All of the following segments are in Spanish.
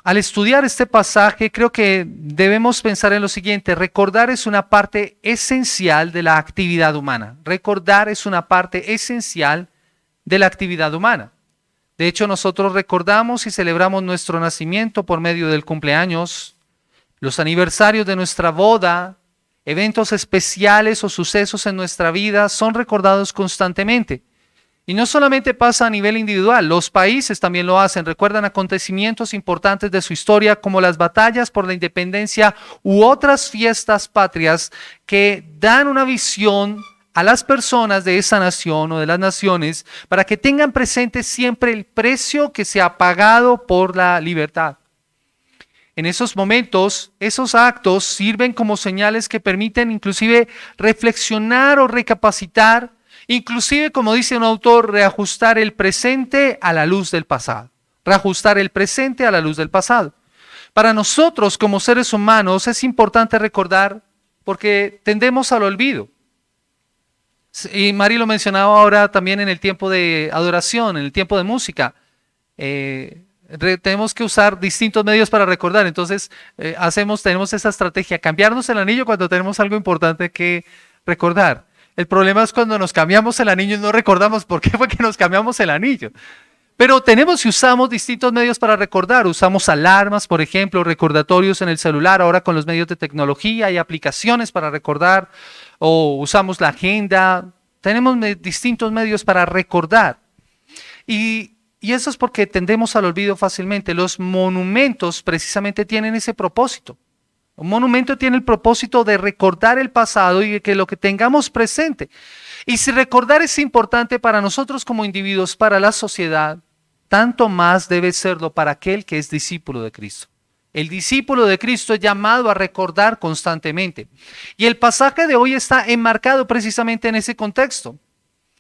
al estudiar este pasaje, creo que debemos pensar en lo siguiente: recordar es una parte esencial de la actividad humana. Recordar es una parte esencial de la actividad humana. De hecho, nosotros recordamos y celebramos nuestro nacimiento por medio del cumpleaños, los aniversarios de nuestra boda, eventos especiales o sucesos en nuestra vida son recordados constantemente. Y no solamente pasa a nivel individual, los países también lo hacen. Recuerdan acontecimientos importantes de su historia como las batallas por la independencia u otras fiestas patrias que dan una visión a las personas de esa nación o de las naciones para que tengan presente siempre el precio que se ha pagado por la libertad. En esos momentos, esos actos sirven como señales que permiten inclusive reflexionar o recapacitar, inclusive, como dice un autor, reajustar el presente a la luz del pasado. Reajustar el presente a la luz del pasado. Para nosotros como seres humanos es importante recordar porque tendemos al olvido. Y Mari lo mencionaba ahora también en el tiempo de adoración, en el tiempo de música. Tenemos que usar distintos medios para recordar. Entonces tenemos esa estrategia, cambiarnos el anillo cuando tenemos algo importante que recordar. El problema es cuando nos cambiamos el anillo y no recordamos por qué fue que nos cambiamos el anillo. Pero tenemos y usamos distintos medios para recordar. Usamos alarmas, por ejemplo, recordatorios en el celular. Ahora con los medios de tecnología hay aplicaciones para recordar. O usamos la agenda. Tenemos distintos medios para recordar. Y eso es porque tendemos al olvido fácilmente. Los monumentos precisamente tienen ese propósito. Un monumento tiene el propósito de recordar el pasado y de que lo que tengamos presente. Y si recordar es importante para nosotros como individuos, para la sociedad, tanto más debe serlo para aquel que es discípulo de Cristo. El discípulo de Cristo es llamado a recordar constantemente. Y el pasaje de hoy está enmarcado precisamente en ese contexto.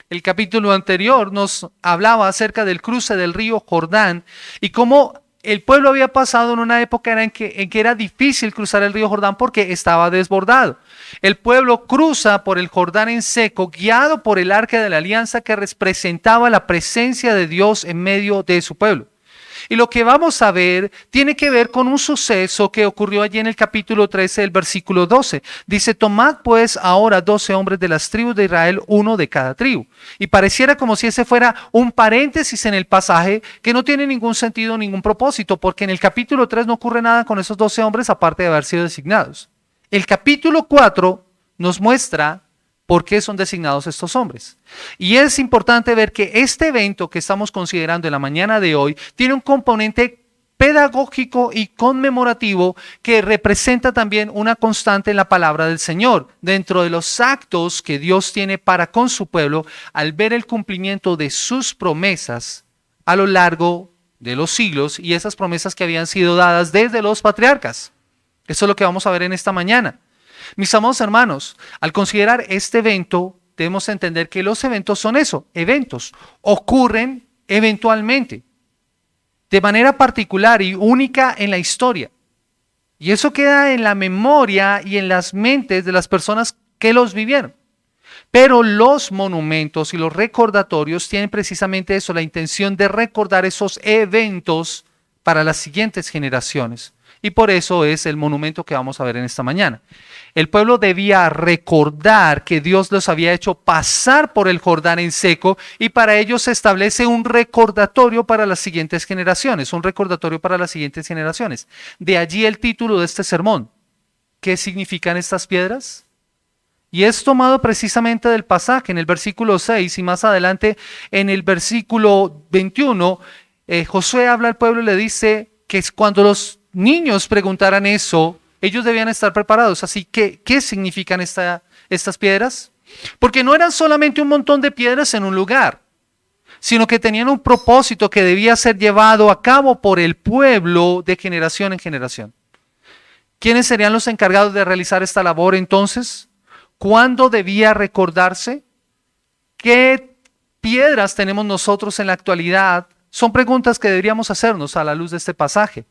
El capítulo anterior nos hablaba acerca del cruce del río Jordán y cómo el pueblo había pasado en una época en que era difícil cruzar el río Jordán porque estaba desbordado. El pueblo cruza por el Jordán en seco, guiado por el arca de la alianza que representaba la presencia de Dios en medio de su pueblo. Y lo que vamos a ver tiene que ver con un suceso que ocurrió allí en el capítulo 13 del versículo 12. Dice: tomad pues ahora 12 hombres de las tribus de Israel, uno de cada tribu. Y pareciera como si ese fuera un paréntesis en el pasaje que no tiene ningún sentido, ningún propósito, porque en el capítulo 3 no ocurre nada con esos 12 hombres aparte de haber sido designados. El capítulo 4 nos muestra por qué son designados estos hombres. Y es importante ver que este evento que estamos considerando en la mañana de hoy tiene un componente pedagógico y conmemorativo que representa también una constante en la palabra del Señor, dentro de los actos que Dios tiene para con su pueblo al ver el cumplimiento de sus promesas a lo largo de los siglos y esas promesas que habían sido dadas desde los patriarcas. Eso es lo que vamos a ver en esta mañana. Mis amados hermanos, al considerar este evento, debemos entender que los eventos son eso, eventos, ocurren eventualmente, de manera particular y única en la historia. Y eso queda en la memoria y en las mentes de las personas que los vivieron. Pero los monumentos y los recordatorios tienen precisamente eso, la intención de recordar esos eventos para las siguientes generaciones. Y por eso es el monumento que vamos a ver en esta mañana. El pueblo debía recordar que Dios los había hecho pasar por el Jordán en seco y para ello se establece un recordatorio para las siguientes generaciones, un recordatorio para las siguientes generaciones. De allí el título de este sermón. ¿Qué significan estas piedras? Y es tomado precisamente del pasaje en el versículo 6 y más adelante en el versículo 21, Josué habla al pueblo y le dice que cuando los niños preguntaran eso, ellos debían estar preparados. Así que, ¿qué significan estas piedras? Porque no eran solamente un montón de piedras en un lugar, sino que tenían un propósito que debía ser llevado a cabo por el pueblo de generación en generación. ¿Quiénes serían los encargados de realizar esta labor entonces? ¿Cuándo debía recordarse? ¿Qué piedras tenemos nosotros en la actualidad? Son preguntas que deberíamos hacernos a la luz de este pasaje.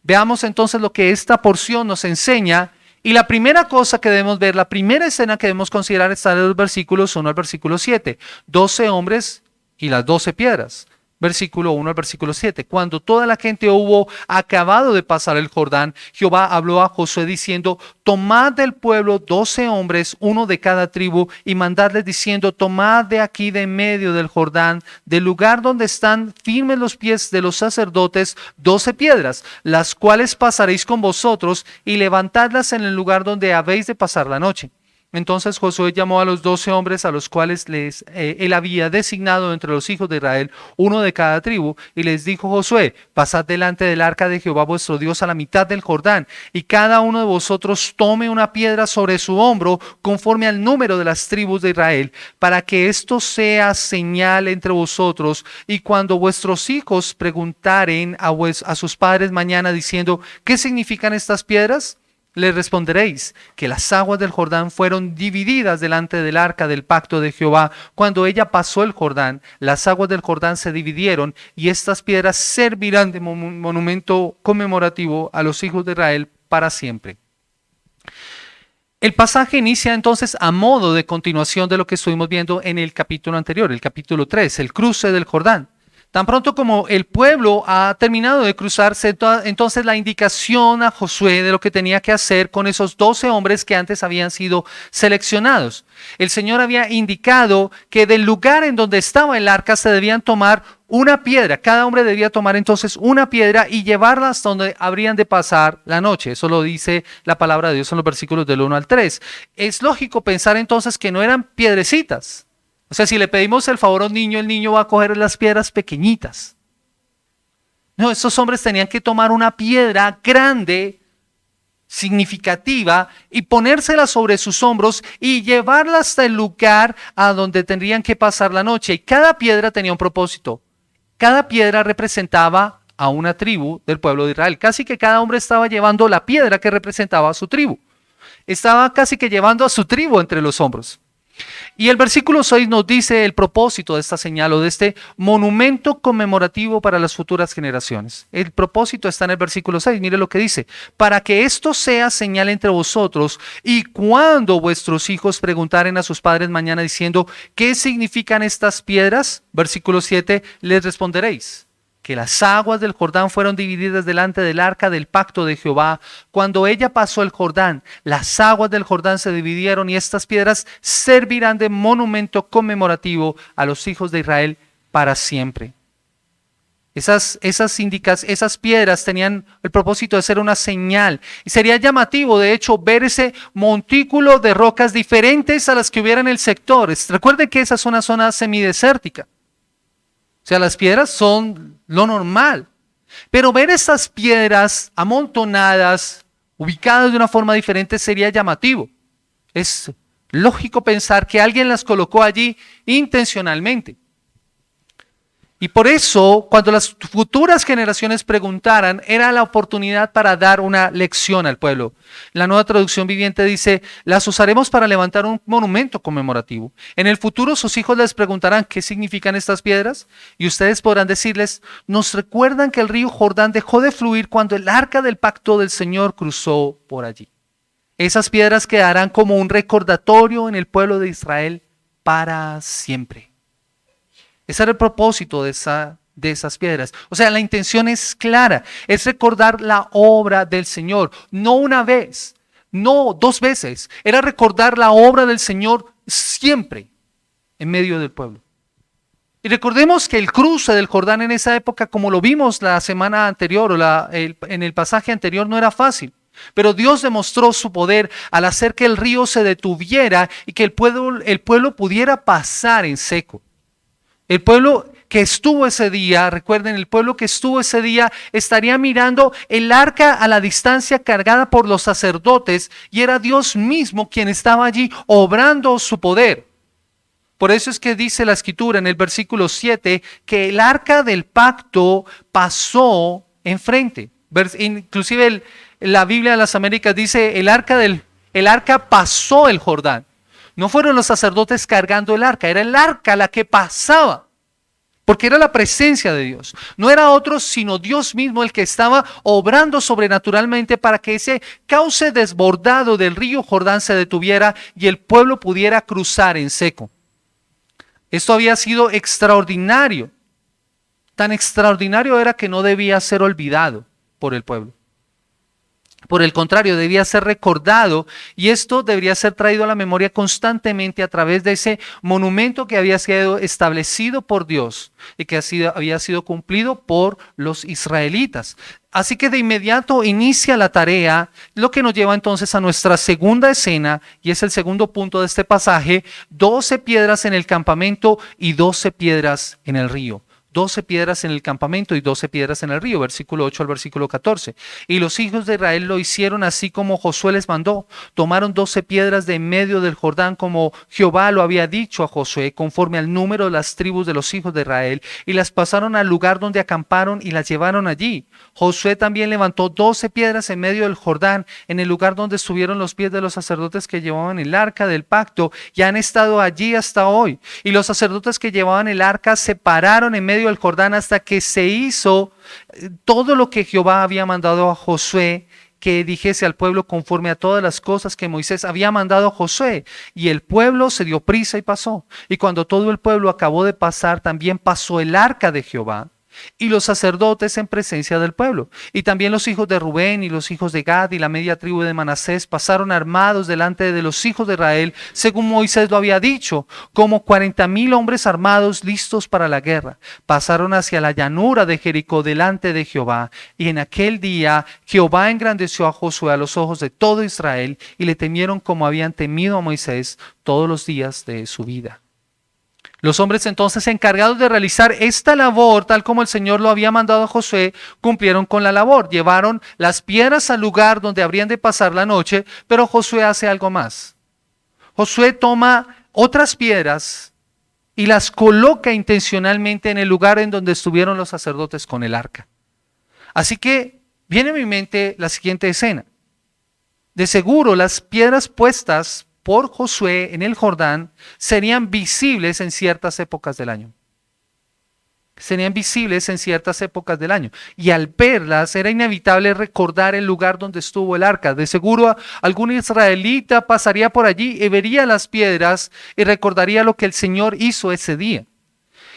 Veamos entonces lo que esta porción nos enseña y la primera cosa que debemos ver, la primera escena que debemos considerar está en los versículos 1 al versículo 7. 12 hombres y las 12 piedras. Versículo 1 al versículo 7. Cuando toda la gente hubo acabado de pasar el Jordán, Jehová habló a Josué diciendo: tomad del pueblo 12 hombres, uno de cada tribu, y mandadles diciendo: tomad de aquí de en medio del Jordán, del lugar donde están firmes los pies de los sacerdotes, 12 piedras, las cuales pasaréis con vosotros, y levantadlas en el lugar donde habéis de pasar la noche. Entonces Josué llamó a los 12 hombres a los cuales él había designado entre los hijos de Israel, uno de cada tribu, y les dijo Josué: pasad delante del arca de Jehová vuestro Dios a la mitad del Jordán, y cada uno de vosotros tome una piedra sobre su hombro, conforme al número de las tribus de Israel, para que esto sea señal entre vosotros, y cuando vuestros hijos preguntaren a sus padres mañana diciendo: ¿qué significan estas piedras?, les responderéis que las aguas del Jordán fueron divididas delante del arca del pacto de Jehová. Cuando ella pasó el Jordán, las aguas del Jordán se dividieron, y estas piedras servirán de monumento conmemorativo a los hijos de Israel para siempre. El pasaje inicia entonces a modo de continuación de lo que estuvimos viendo en el capítulo anterior, el capítulo 3, el cruce del Jordán. Tan pronto como el pueblo ha terminado de cruzarse, entonces la indicación a Josué de lo que tenía que hacer con esos 12 hombres que antes habían sido seleccionados. El Señor había indicado que del lugar en donde estaba el arca se debían tomar una piedra. Cada hombre debía tomar entonces una piedra y llevarla hasta donde habrían de pasar la noche. Eso lo dice la palabra de Dios en los versículos del 1 al 3. Es lógico pensar entonces que no eran piedrecitas. O sea, si le pedimos el favor a un niño, el niño va a coger las piedras pequeñitas. No, estos hombres tenían que tomar una piedra grande, significativa, y ponérsela sobre sus hombros y llevarla hasta el lugar a donde tendrían que pasar la noche. Y cada piedra tenía un propósito. Cada piedra representaba a una tribu del pueblo de Israel. Casi que cada hombre estaba llevando la piedra que representaba a su tribu. Estaba casi que llevando a su tribu entre los hombros. Y el versículo 6 nos dice el propósito de esta señal o de este monumento conmemorativo para las futuras generaciones. El propósito está en el versículo 6, mire lo que dice: para que esto sea señal entre vosotros, y cuando vuestros hijos preguntaren a sus padres mañana diciendo: ¿qué significan estas piedras?, versículo 7, les responderéis que las aguas del Jordán fueron divididas delante del arca del pacto de Jehová. Cuando ella pasó el Jordán, las aguas del Jordán se dividieron, y estas piedras servirán de monumento conmemorativo a los hijos de Israel para siempre. Esas piedras tenían el propósito de ser una señal, y sería llamativo de hecho ver ese montículo de rocas diferentes a las que hubiera en el sector. Recuerden que esa es una zona semidesértica. O sea, las piedras son lo normal. Pero ver esas piedras amontonadas, ubicadas de una forma diferente, sería llamativo. Es lógico pensar que alguien las colocó allí intencionalmente. Y por eso, cuando las futuras generaciones preguntaran, era la oportunidad para dar una lección al pueblo. La Nueva Traducción Viviente dice: las usaremos para levantar un monumento conmemorativo. En el futuro sus hijos les preguntarán: ¿qué significan estas piedras? Y ustedes podrán decirles: nos recuerdan que el río Jordán dejó de fluir cuando el arca del pacto del Señor cruzó por allí. Esas piedras quedarán como un recordatorio en el pueblo de Israel para siempre. Ese era el propósito de esas piedras. O sea, la intención es clara, es recordar la obra del Señor, no una vez, no 2 veces, era recordar la obra del Señor siempre en medio del pueblo. Y recordemos que el cruce del Jordán en esa época, como lo vimos la semana anterior o en el pasaje anterior, no era fácil. Pero Dios demostró su poder al hacer que el río se detuviera y que el pueblo pudiera pasar en seco. El pueblo que estuvo ese día, recuerden, el pueblo que estuvo ese día estaría mirando el arca a la distancia cargada por los sacerdotes, y era Dios mismo quien estaba allí obrando su poder. Por eso es que dice la Escritura en el versículo 7 que el arca del pacto pasó enfrente. Inclusive la Biblia de las Américas dice el arca pasó el Jordán. No fueron los sacerdotes cargando el arca, era el arca la que pasaba, porque era la presencia de Dios. No era otro sino Dios mismo el que estaba obrando sobrenaturalmente para que ese cauce desbordado del río Jordán se detuviera y el pueblo pudiera cruzar en seco. Esto había sido extraordinario. tan extraordinario era que no debía ser olvidado por el pueblo. Por el contrario, debía ser recordado, y esto debería ser traído a la memoria constantemente a través de ese monumento que había sido establecido por Dios y que había sido cumplido por los israelitas. Así que de inmediato inicia la tarea, lo que nos lleva entonces a nuestra segunda escena, y es el segundo punto de este pasaje: 12 piedras en el campamento y 12 piedras en el río. 12 piedras en el campamento y 12 piedras en el río, versículo 8 al versículo 14. Y los hijos de Israel lo hicieron así como Josué les mandó. Tomaron 12 piedras de en medio del Jordán, como Jehová lo había dicho a Josué, conforme al número de las tribus de los hijos de Israel, y las pasaron al lugar donde acamparon y las llevaron allí. Josué también levantó 12 piedras en medio del Jordán, en el lugar donde estuvieron los pies de los sacerdotes que llevaban el arca del pacto, y han estado allí hasta hoy. Y los sacerdotes que llevaban el arca se pararon en medio del Jordán hasta que se hizo todo lo que Jehová había mandado a Josué, que dijese al pueblo conforme a todas las cosas que Moisés había mandado a Josué. Y el pueblo se dio prisa y pasó. Y cuando todo el pueblo acabó de pasar, también pasó el arca de Jehová y los sacerdotes en presencia del pueblo. Y también los hijos de Rubén y los hijos de Gad y la media tribu de Manasés pasaron armados delante de los hijos de Israel, según Moisés lo había dicho, como 40,000 hombres armados listos para la guerra. Pasaron hacia la llanura de Jericó delante de Jehová. Y en aquel día Jehová engrandeció a Josué a los ojos de todo Israel, y le temieron como habían temido a Moisés todos los días de su vida. Los hombres entonces encargados de realizar esta labor, tal como el Señor lo había mandado a Josué, cumplieron con la labor. Llevaron las piedras al lugar donde habrían de pasar la noche, pero Josué hace algo más. Josué toma otras piedras y las coloca intencionalmente en el lugar en donde estuvieron los sacerdotes con el arca. Así que viene a mi mente la siguiente escena. De seguro las piedras puestas por Josué en el Jordán serían visibles en ciertas épocas del año. Serían visibles en ciertas épocas del año. Y al verlas era inevitable recordar el lugar donde estuvo el arca. De seguro algún israelita pasaría por allí y vería las piedras y recordaría lo que el Señor hizo ese día.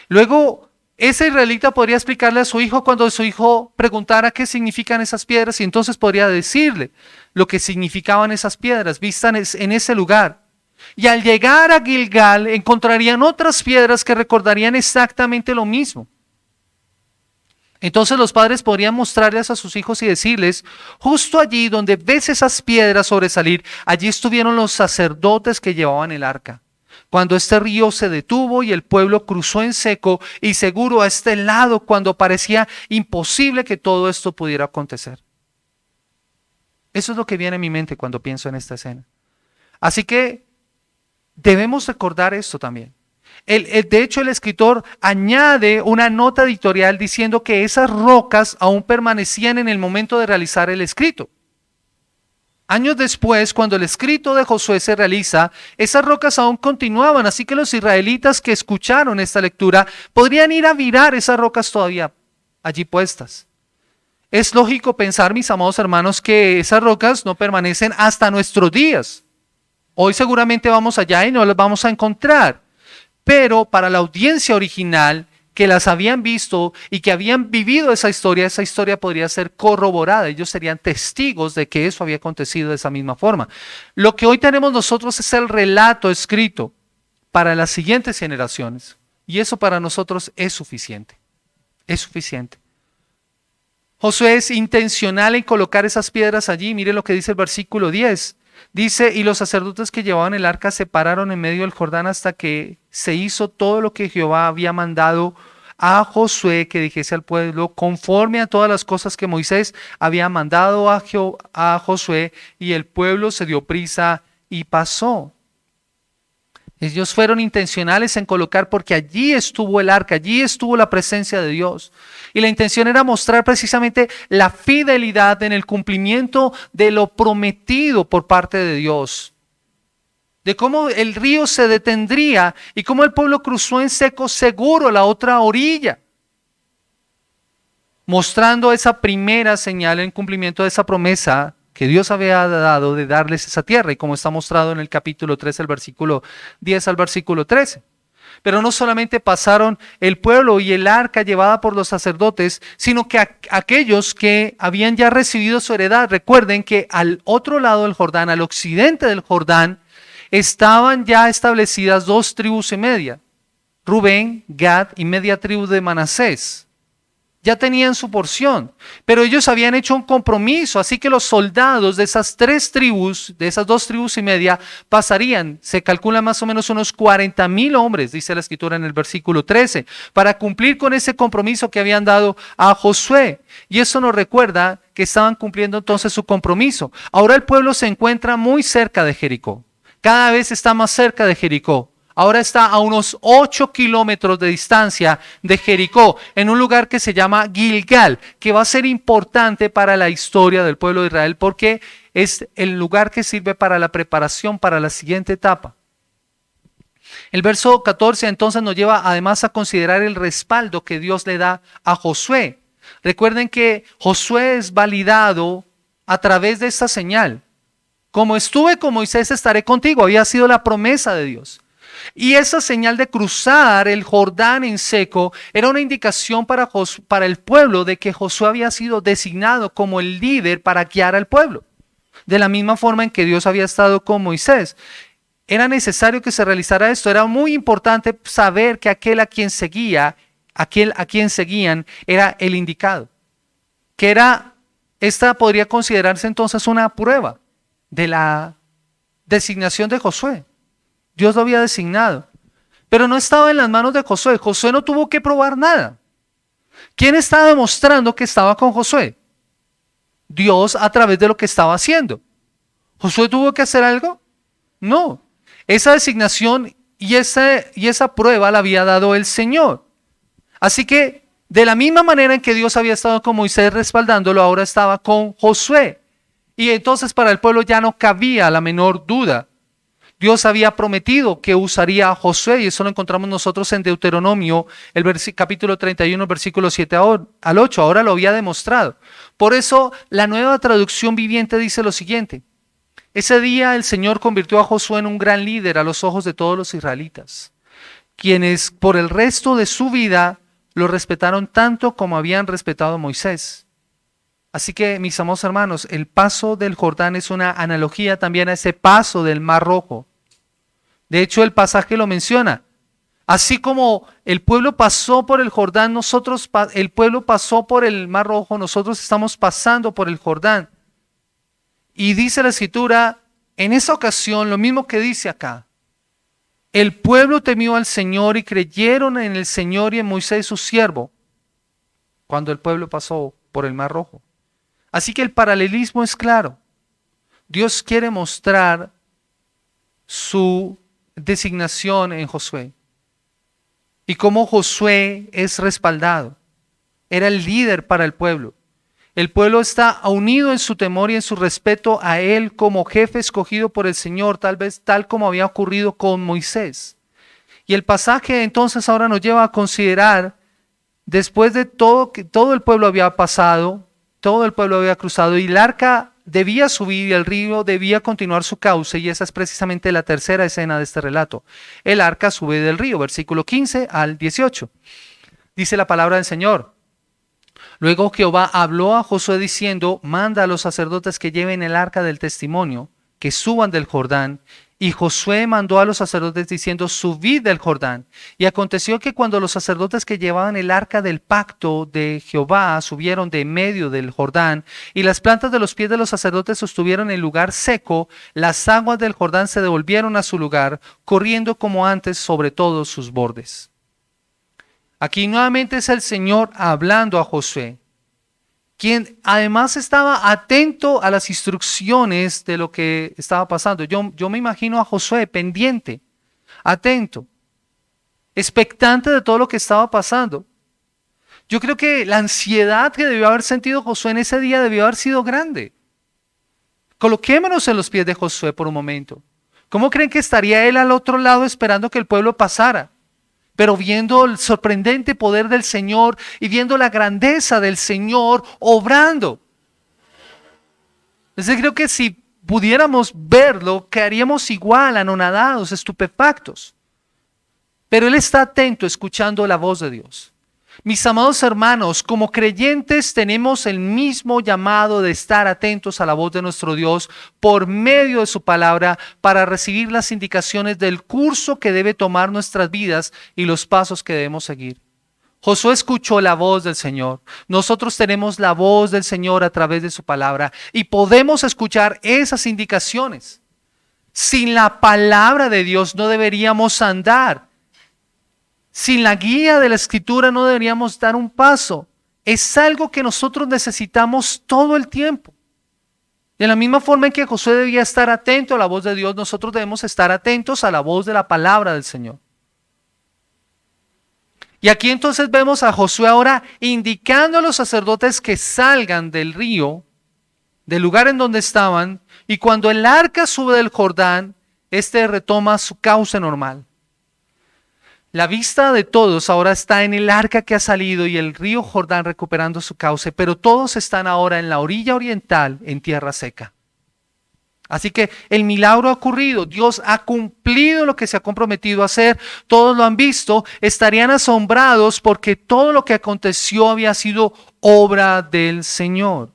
Luego, ese israelita podría explicarle a su hijo cuando su hijo preguntara qué significan esas piedras, y entonces podría decirle lo que significaban esas piedras vistas en ese lugar. Y al llegar a Gilgal encontrarían otras piedras que recordarían exactamente lo mismo. Entonces los padres podrían mostrarles a sus hijos y decirles: justo allí donde ves esas piedras sobresalir, allí estuvieron los sacerdotes que llevaban el arca. Cuando este río se detuvo y el pueblo cruzó en seco, y seguro a este lado cuando parecía imposible que todo esto pudiera acontecer. Eso es lo que viene a mi mente cuando pienso en esta escena. Así que debemos recordar esto también. De hecho, el escritor añade una nota editorial diciendo que esas rocas aún permanecían en el momento de realizar el escrito. Años después, cuando el escrito de Josué se realiza, esas rocas aún continuaban, así que los israelitas que escucharon esta lectura podrían ir a mirar esas rocas todavía allí puestas. Es lógico pensar, mis amados hermanos, que esas rocas no permanecen hasta nuestros días. Hoy seguramente vamos allá y no las vamos a encontrar, pero para la audiencia original, que las habían visto y que habían vivido esa historia podría ser corroborada. Ellos serían testigos de que eso había acontecido de esa misma forma. Lo que hoy tenemos nosotros es el relato escrito para las siguientes generaciones, y eso para nosotros es suficiente. Es suficiente. Josué es intencional en colocar esas piedras allí. Mire lo que dice el versículo 10. Dice: y los sacerdotes que llevaban el arca se pararon en medio del Jordán hasta que se hizo todo lo que Jehová había mandado a Josué que dijese al pueblo, conforme a todas las cosas que Moisés había mandado a Josué, y el pueblo se dio prisa y pasó. Ellos fueron intencionales en colocar, porque allí estuvo el arca, allí estuvo la presencia de Dios. Y la intención era mostrar precisamente la fidelidad en el cumplimiento de lo prometido por parte de Dios. De cómo el río se detendría y cómo el pueblo cruzó en seco seguro a la otra orilla. Mostrando esa primera señal en cumplimiento de esa promesa que Dios había dado de darles esa tierra, y como está mostrado en el capítulo 3, el versículo 10 al versículo 13. Pero no solamente pasaron el pueblo y el arca llevada por los sacerdotes, sino que aquellos que habían ya recibido su heredad, recuerden que al otro lado del Jordán, al occidente del Jordán, estaban ya establecidas 2,5 tribus, Rubén, Gad y media tribu de Manasés. Ya tenían su porción, pero ellos habían hecho un compromiso, así que los soldados de esas 3 tribus, de esas 2,5 tribus, pasarían, se calcula más o menos unos 40,000 hombres, dice la escritura en el versículo 13, para cumplir con ese compromiso que habían dado a Josué. Y eso nos recuerda que estaban cumpliendo entonces su compromiso. Ahora el pueblo se encuentra muy cerca de Jericó, cada vez está más cerca de Jericó. Ahora está a unos 8 kilómetros de distancia de Jericó, en un lugar que se llama Gilgal, que va a ser importante para la historia del pueblo de Israel porque es el lugar que sirve para la preparación para la siguiente etapa. El verso 14 entonces nos lleva además a considerar el respaldo que Dios le da a Josué. Recuerden que Josué es validado a través de esta señal. Como estuve con Moisés, estaré contigo. Había sido la promesa de Dios. Y esa señal de cruzar el Jordán en seco era una indicación para el pueblo de que Josué había sido designado como el líder para guiar al pueblo. De la misma forma en que Dios había estado con Moisés. Era necesario que se realizara esto. Era muy importante saber que aquel a quien seguían era el indicado. Esta podría considerarse entonces una prueba de la designación de Josué. Dios lo había designado, pero no estaba en las manos de Josué. Josué no tuvo que probar nada. ¿Quién estaba demostrando que estaba con Josué? Dios a través de lo que estaba haciendo. ¿Josué tuvo que hacer algo? No. Esa designación y esa prueba la había dado el Señor. Así que de la misma manera en que Dios había estado con Moisés respaldándolo, ahora estaba con Josué. Y entonces para el pueblo ya no cabía la menor duda. Dios había prometido que usaría a Josué, y eso lo encontramos nosotros en Deuteronomio, capítulo 31, versículos 7 al 8. Ahora lo había demostrado. Por eso la Nueva Traducción Viviente dice lo siguiente: ese día el Señor convirtió a Josué en un gran líder a los ojos de todos los israelitas, quienes por el resto de su vida lo respetaron tanto como habían respetado a Moisés. Así que, mis amados hermanos, el paso del Jordán es una analogía también a ese paso del Mar Rojo. De hecho, el pasaje lo menciona. Así como el pueblo pasó por el Jordán, el pueblo pasó por el Mar Rojo, nosotros estamos pasando por el Jordán. Y dice la Escritura, en esa ocasión, lo mismo que dice acá. El pueblo temió al Señor y creyeron en el Señor y en Moisés su siervo, cuando el pueblo pasó por el Mar Rojo. Así que el paralelismo es claro. Dios quiere mostrar su designación en Josué y cómo Josué es respaldado. Era el líder para el pueblo. El pueblo está unido en su temor y en su respeto a él como jefe escogido por el Señor, tal como había ocurrido con Moisés. Y el pasaje entonces ahora nos lleva a considerar, después de todo que todo el pueblo había pasado, todo el pueblo había cruzado y el arca debía subir y el río debía continuar su cauce, y esa es precisamente la tercera escena de este relato. El arca sube del río, versículo 15 al 18. Dice la palabra del Señor: luego Jehová habló a Josué diciendo: manda a los sacerdotes que lleven el arca del testimonio, que suban del Jordán. Y Josué mandó a los sacerdotes diciendo: subid del Jordán. Y aconteció que cuando los sacerdotes que llevaban el arca del pacto de Jehová subieron de medio del Jordán, y las plantas de los pies de los sacerdotes sostuvieron el lugar seco, las aguas del Jordán se devolvieron a su lugar, corriendo como antes sobre todos sus bordes. Aquí nuevamente es el Señor hablando a Josué, quien además estaba atento a las instrucciones de lo que estaba pasando. Yo me imagino a Josué pendiente, atento, expectante de todo lo que estaba pasando. Yo creo que la ansiedad que debió haber sentido Josué en ese día debió haber sido grande. Coloquémonos en los pies de Josué por un momento. ¿Cómo creen que estaría él al otro lado esperando que el pueblo pasara? Pero viendo el sorprendente poder del Señor y viendo la grandeza del Señor obrando. Entonces creo que si pudiéramos verlo, quedaríamos igual, anonadados, estupefactos. pero él está atento escuchando la voz de Dios. Mis amados hermanos, como creyentes tenemos el mismo llamado de estar atentos a la voz de nuestro Dios por medio de su palabra para recibir las indicaciones del curso que debe tomar nuestras vidas y los pasos que debemos seguir. Josué escuchó la voz del Señor. Nosotros tenemos la voz del Señor a través de su palabra y podemos escuchar esas indicaciones. Sin la palabra de Dios no deberíamos andar. Sin la guía de la Escritura no deberíamos dar un paso. Es algo que nosotros necesitamos todo el tiempo. De la misma forma en que Josué debía estar atento a la voz de Dios, nosotros debemos estar atentos a la voz de la palabra del Señor. Y aquí entonces vemos a Josué ahora indicando a los sacerdotes que salgan del río, del lugar en donde estaban, y cuando el arca sube del Jordán, este retoma su cauce normal. La vista de todos ahora está en el arca que ha salido y el río Jordán recuperando su cauce, pero todos están ahora en la orilla oriental, en tierra seca. Así que el milagro ha ocurrido, Dios ha cumplido lo que se ha comprometido a hacer, todos lo han visto, estarían asombrados porque todo lo que aconteció había sido obra del Señor.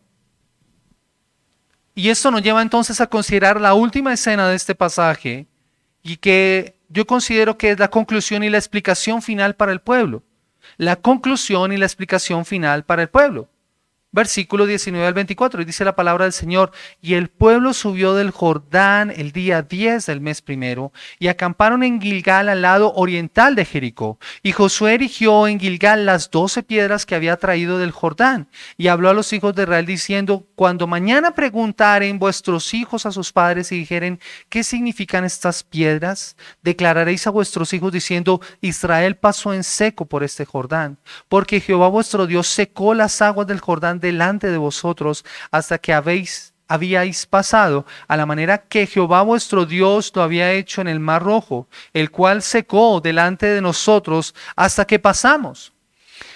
Y esto nos lleva entonces a considerar la última escena de este pasaje y que yo considero que es la conclusión y la explicación final para el pueblo. La conclusión y la explicación final para el pueblo. Versículo 19 al 24, y dice la palabra del Señor: y el pueblo subió del Jordán el día 10 del mes primero, y acamparon en Gilgal al lado oriental de Jericó. Y Josué erigió en Gilgal las 12 piedras que había traído del Jordán, y habló a los hijos de Israel diciendo: cuando mañana preguntaren vuestros hijos a sus padres y dijeren: ¿qué significan estas piedras? Declararéis a vuestros hijos diciendo: Israel pasó en seco por este Jordán, porque Jehová vuestro Dios secó las aguas del Jordán delante de vosotros hasta que habíais pasado, a la manera que Jehová vuestro Dios lo había hecho en el Mar Rojo, el cual secó delante de nosotros hasta que pasamos,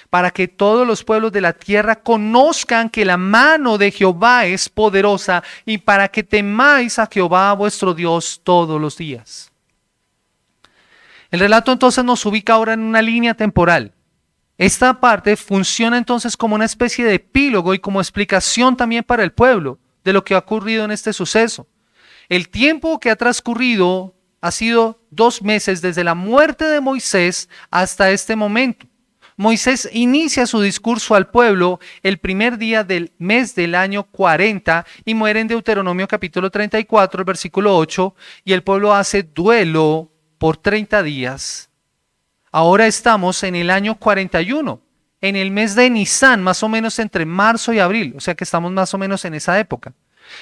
para que todos los pueblos de la tierra conozcan que la mano de Jehová es poderosa, y para que temáis a Jehová vuestro Dios todos los días. El relato entonces nos ubica ahora en una línea temporal. Esta parte funciona entonces como una especie de epílogo y como explicación también para el pueblo de lo que ha ocurrido en este suceso. El tiempo que ha transcurrido ha sido 2 meses desde la muerte de Moisés hasta este momento. Moisés inicia su discurso al pueblo el primer día del mes del año 40 y muere en Deuteronomio capítulo 34, el versículo 8, y el pueblo hace duelo por 30 días. Ahora estamos en el año 41, en el mes de Nisán, más o menos entre marzo y abril, o sea que estamos más o menos en esa época,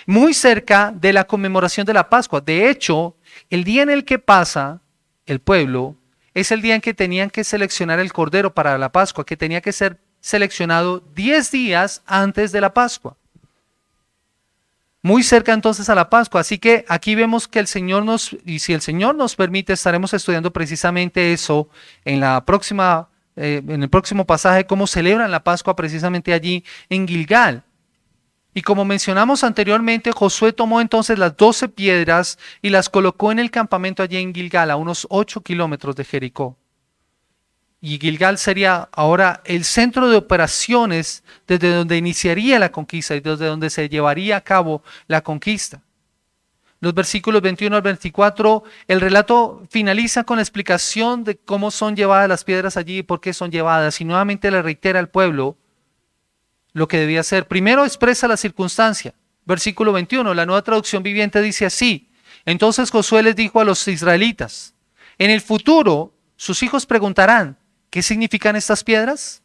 muy cerca de la conmemoración de la Pascua. De hecho, el día en el que pasa el pueblo es el día en que tenían que seleccionar el cordero para la Pascua, que tenía que ser seleccionado 10 días antes de la Pascua. Muy cerca entonces a la Pascua, así que aquí vemos que el Señor y si el Señor nos permite, estaremos estudiando precisamente eso en el próximo pasaje, cómo celebran la Pascua precisamente allí en Gilgal. Y como mencionamos anteriormente, Josué tomó entonces las 12 piedras y las colocó en el campamento allí en Gilgal, a unos 8 kilómetros de Jericó. Y Gilgal sería ahora el centro de operaciones desde donde iniciaría la conquista y desde donde se llevaría a cabo la conquista. Los versículos 21 al 24, el relato finaliza con la explicación de cómo son llevadas las piedras allí y por qué son llevadas. Y nuevamente le reitera al pueblo lo que debía hacer. Primero expresa la circunstancia. Versículo 21, la Nueva Traducción Viviente dice así: entonces Josué les dijo a los israelitas: en el futuro sus hijos preguntarán: ¿qué significan estas piedras?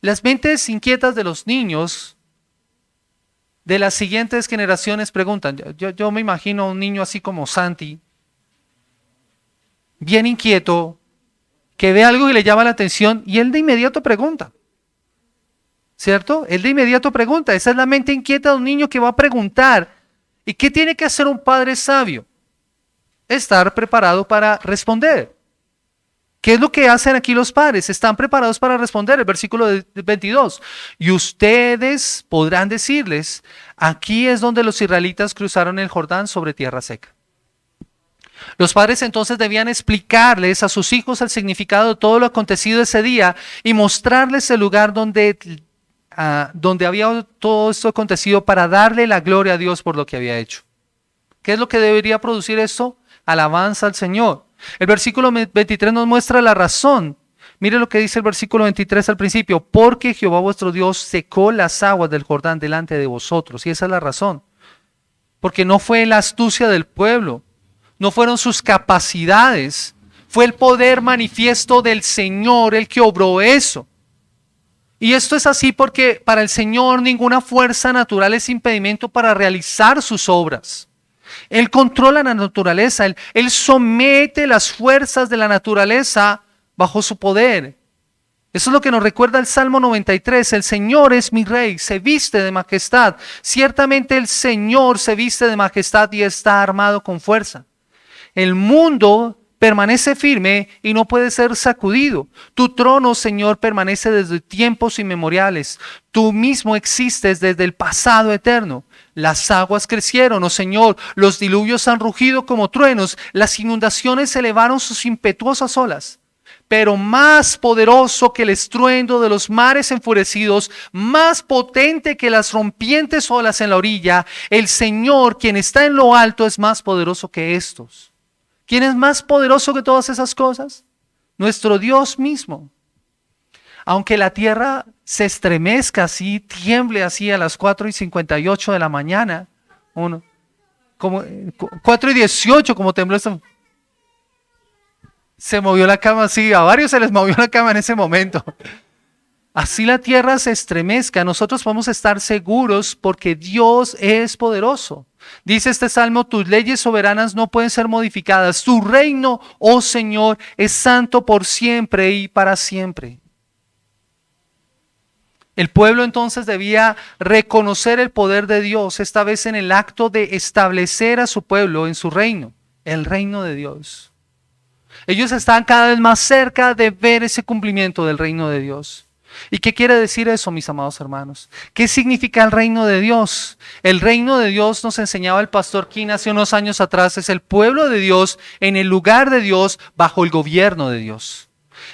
Las mentes inquietas de los niños de las siguientes generaciones preguntan. Yo me imagino a un niño así como Santi, bien inquieto, que ve algo y le llama la atención y él de inmediato pregunta. ¿Cierto? Él de inmediato pregunta. Esa es la mente inquieta de un niño que va a preguntar. ¿Y qué tiene que hacer un padre sabio? Estar preparado para responder. ¿Qué es lo que hacen aquí los padres? Están preparados para responder. El versículo 22. Y ustedes podrán decirles: aquí es donde los israelitas cruzaron el Jordán sobre tierra seca. Los padres entonces debían explicarles a sus hijos el significado de todo lo acontecido ese día y mostrarles el lugar donde había todo esto acontecido para darle la gloria a Dios por lo que había hecho. ¿Qué es lo que debería producir esto? Alabanza al Señor. El versículo 23 nos muestra la razón. Mire lo que dice el versículo 23 al principio. Porque Jehová vuestro Dios secó las aguas del Jordán delante de vosotros. Y esa es la razón. Porque no fue la astucia del pueblo. No fueron sus capacidades. Fue el poder manifiesto del Señor el que obró eso. Y esto es así porque para el Señor ninguna fuerza natural es impedimento para realizar sus obras. Él controla la naturaleza, él somete las fuerzas de la naturaleza bajo su poder. Eso es lo que nos recuerda el Salmo 93. El Señor es mi rey, se viste de majestad. Ciertamente el Señor se viste de majestad y está armado con fuerza. El mundo permanece firme y no puede ser sacudido. Tu trono, Señor, permanece desde tiempos inmemoriales. Tú mismo existes desde el pasado eterno. Las aguas crecieron, oh Señor, los diluvios han rugido como truenos, las inundaciones elevaron sus impetuosas olas. Pero más poderoso que el estruendo de los mares enfurecidos, más potente que las rompientes olas en la orilla, el Señor, quien está en lo alto, es más poderoso que estos. ¿Quién es más poderoso que todas esas cosas? Nuestro Dios mismo. Aunque la tierra se estremezca así, tiemble así a las 4:58 de la mañana, como 4:18 como tembló esto. Se movió la cama así, a varios se les movió la cama en ese momento. Así la tierra se estremezca, nosotros podemos estar seguros porque Dios es poderoso. Dice este salmo, tus leyes soberanas no pueden ser modificadas. Tu reino, oh Señor, es santo por siempre y para siempre. El pueblo entonces debía reconocer el poder de Dios, esta vez en el acto de establecer a su pueblo en su reino, el reino de Dios. Ellos están cada vez más cerca de ver ese cumplimiento del reino de Dios. ¿Y qué quiere decir eso, mis amados hermanos? ¿Qué significa el reino de Dios? El reino de Dios, nos enseñaba el pastor King hace unos años atrás, es el pueblo de Dios en el lugar de Dios bajo el gobierno de Dios.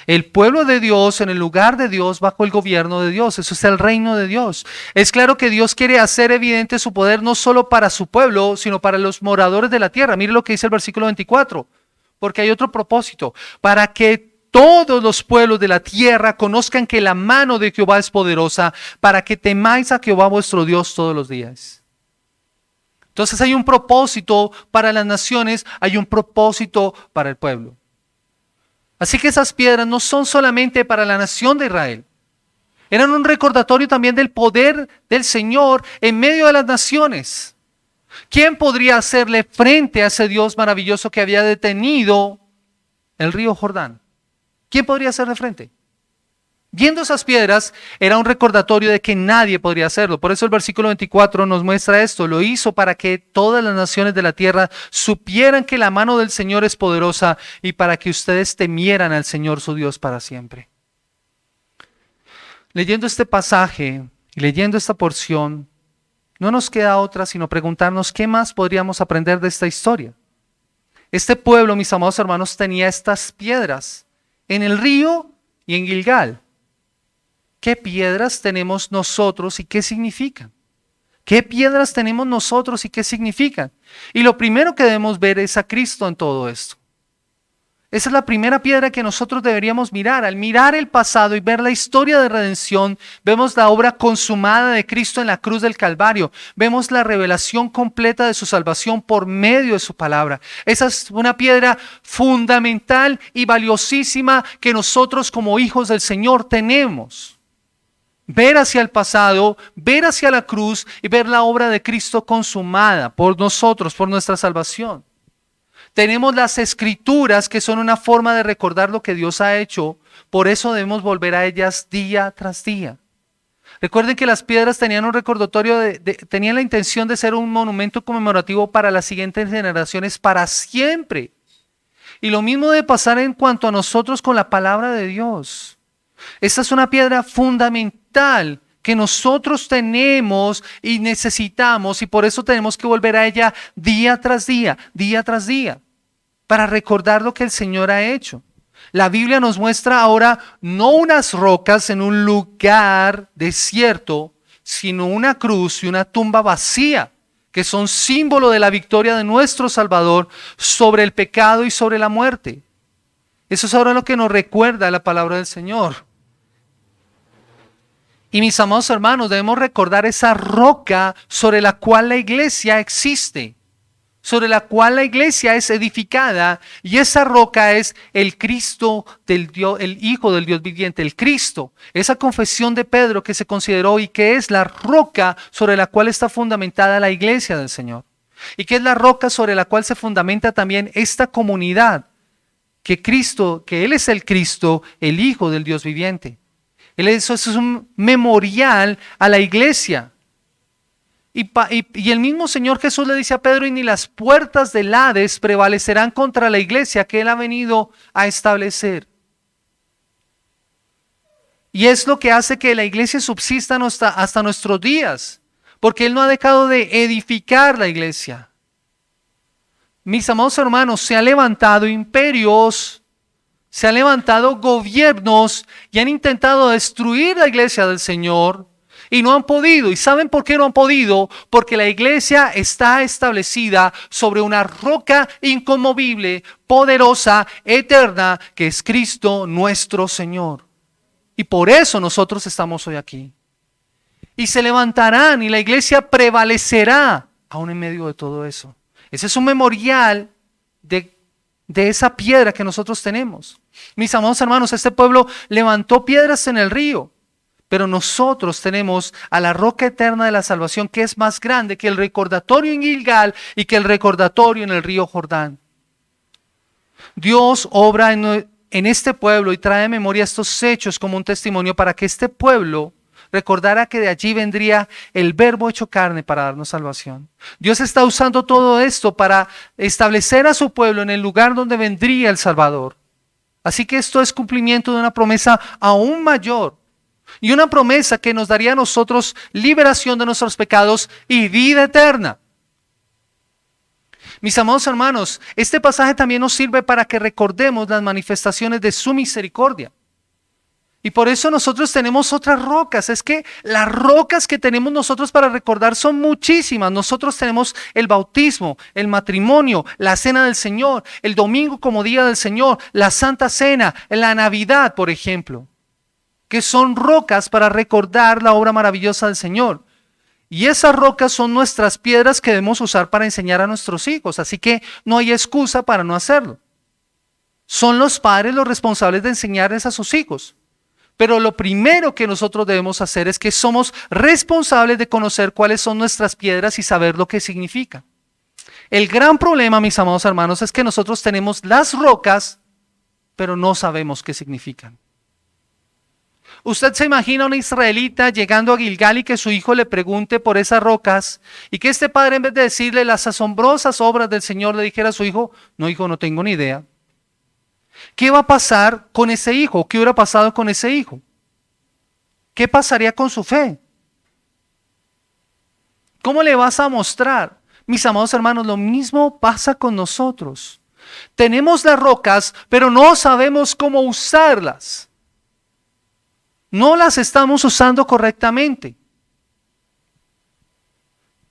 El pueblo de Dios en el lugar de Dios bajo el gobierno de Dios. Eso es el reino de Dios. Es claro que Dios quiere hacer evidente su poder no solo para su pueblo, sino para los moradores de la tierra. Mire lo que dice el versículo 24. Porque hay otro propósito. Para que todos los pueblos de la tierra conozcan que la mano de Jehová es poderosa, para que temáis a Jehová vuestro Dios todos los días. Entonces hay un propósito para las naciones, hay un propósito para el pueblo. Así que esas piedras no son solamente para la nación de Israel. Eran un recordatorio también del poder del Señor en medio de las naciones. ¿Quién podría hacerle frente a ese Dios maravilloso que había detenido el río Jordán? ¿Quién podría hacerle frente? Viendo esas piedras, era un recordatorio de que nadie podría hacerlo. Por eso el versículo 24 nos muestra esto. Lo hizo para que todas las naciones de la tierra supieran que la mano del Señor es poderosa y para que ustedes temieran al Señor su Dios para siempre. Leyendo este pasaje y leyendo esta porción, no nos queda otra sino preguntarnos qué más podríamos aprender de esta historia. Este pueblo, mis amados hermanos, tenía estas piedras en el río y en Gilgal. ¿Qué piedras tenemos nosotros y qué significan? ¿Qué piedras tenemos nosotros y qué significan? Y lo primero que debemos ver es a Cristo en todo esto. Esa es la primera piedra que nosotros deberíamos mirar. Al mirar el pasado y ver la historia de redención, vemos la obra consumada de Cristo en la cruz del Calvario. Vemos la revelación completa de su salvación por medio de su palabra. Esa es una piedra fundamental y valiosísima que nosotros como hijos del Señor tenemos. Ver hacia el pasado, ver hacia la cruz y ver la obra de Cristo consumada por nosotros, por nuestra salvación. Tenemos las Escrituras que son una forma de recordar lo que Dios ha hecho, por eso debemos volver a ellas día tras día. Recuerden que las piedras tenían un recordatorio, tenían la intención de ser un monumento conmemorativo para las siguientes generaciones para siempre. Y lo mismo debe pasar en cuanto a nosotros con la palabra de Dios. Esta es una piedra fundamental que nosotros tenemos y necesitamos y por eso tenemos que volver a ella día tras día, día tras día. para recordar lo que el Señor ha hecho. La Biblia nos muestra ahora no unas rocas en un lugar desierto, sino una cruz y una tumba vacía, que son símbolo de la victoria de nuestro Salvador sobre el pecado y sobre la muerte. Eso es ahora lo que nos recuerda la palabra del Señor. Y mis amados hermanos, debemos recordar esa roca sobre la cual la iglesia existe, sobre la cual la iglesia es edificada, y esa roca es el Cristo del Dios, el Hijo del Dios viviente, el Cristo. Esa confesión de Pedro que se consideró y que es la roca sobre la cual está fundamentada la iglesia del Señor. Y que es la roca sobre la cual se fundamenta también esta comunidad, que Él es el Cristo, el Hijo del Dios viviente. Eso es un memorial a la iglesia. Y el mismo Señor Jesús le dice a Pedro, y ni las puertas del Hades prevalecerán contra la iglesia que Él ha venido a establecer. Y es lo que hace que la iglesia subsista hasta nuestros días, porque Él no ha dejado de edificar la iglesia. Mis amados hermanos, se han levantado imperios, se han levantado gobiernos y han intentado destruir la iglesia del Señor y no han podido. ¿Y saben por qué no han podido? Porque la iglesia está establecida sobre una roca inconmovible, poderosa, eterna, que es Cristo nuestro Señor. Y por eso nosotros estamos hoy aquí. Y se levantarán y la iglesia prevalecerá aún en medio de todo eso. Ese es un memorial de esa piedra que nosotros tenemos. Mis amados hermanos, este pueblo levantó piedras en el río, pero nosotros tenemos a la roca eterna de la salvación, que es más grande que el recordatorio en Gilgal y que el recordatorio en el río Jordán. Dios obra en este pueblo y trae a memoria estos hechos como un testimonio para que este pueblo recordara que de allí vendría el Verbo hecho carne para darnos salvación. Dios está usando todo esto para establecer a su pueblo en el lugar donde vendría el Salvador. Así que esto es cumplimiento de una promesa aún mayor, y una promesa que nos daría a nosotros liberación de nuestros pecados y vida eterna. Mis amados hermanos, este pasaje también nos sirve para que recordemos las manifestaciones de su misericordia. Y por eso nosotros tenemos otras rocas. Es que las rocas que tenemos nosotros para recordar son muchísimas. Nosotros tenemos el bautismo, el matrimonio, la cena del Señor, el domingo como día del Señor, la Santa Cena, la Navidad, por ejemplo, que son rocas para recordar la obra maravillosa del Señor. Y esas rocas son nuestras piedras que debemos usar para enseñar a nuestros hijos. Así que no hay excusa para no hacerlo. Son los padres los responsables de enseñarles a sus hijos. Pero lo primero que nosotros debemos hacer es que somos responsables de conocer cuáles son nuestras piedras y saber lo que significa. El gran problema, mis amados hermanos, es que nosotros tenemos las rocas, pero no sabemos qué significan. Usted se imagina a una israelita llegando a Gilgal y que su hijo le pregunte por esas rocas y que este padre, en vez de decirle las asombrosas obras del Señor, le dijera a su hijo, no hijo, no tengo ni idea. ¿Qué va a pasar con ese hijo? ¿Qué hubiera pasado con ese hijo? ¿Qué pasaría con su fe? ¿Cómo le vas a mostrar? Mis amados hermanos, lo mismo pasa con nosotros. Tenemos las rocas, pero no sabemos cómo usarlas. No las estamos usando correctamente.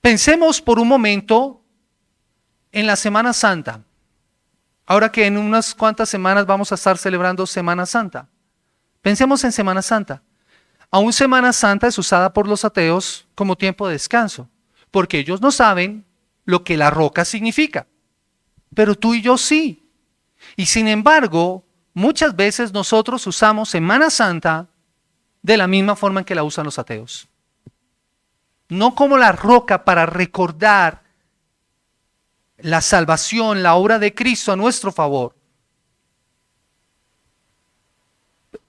Pensemos por un momento en la Semana Santa. Ahora que en unas cuantas semanas vamos a estar celebrando Semana Santa. Pensemos en Semana Santa. Aún Semana Santa es usada por los ateos como tiempo de descanso, porque ellos no saben lo que la roca significa. Pero tú y yo sí. Y sin embargo, muchas veces nosotros usamos Semana Santa de la misma forma en que la usan los ateos. No como la roca para recordar la salvación, la obra de Cristo a nuestro favor.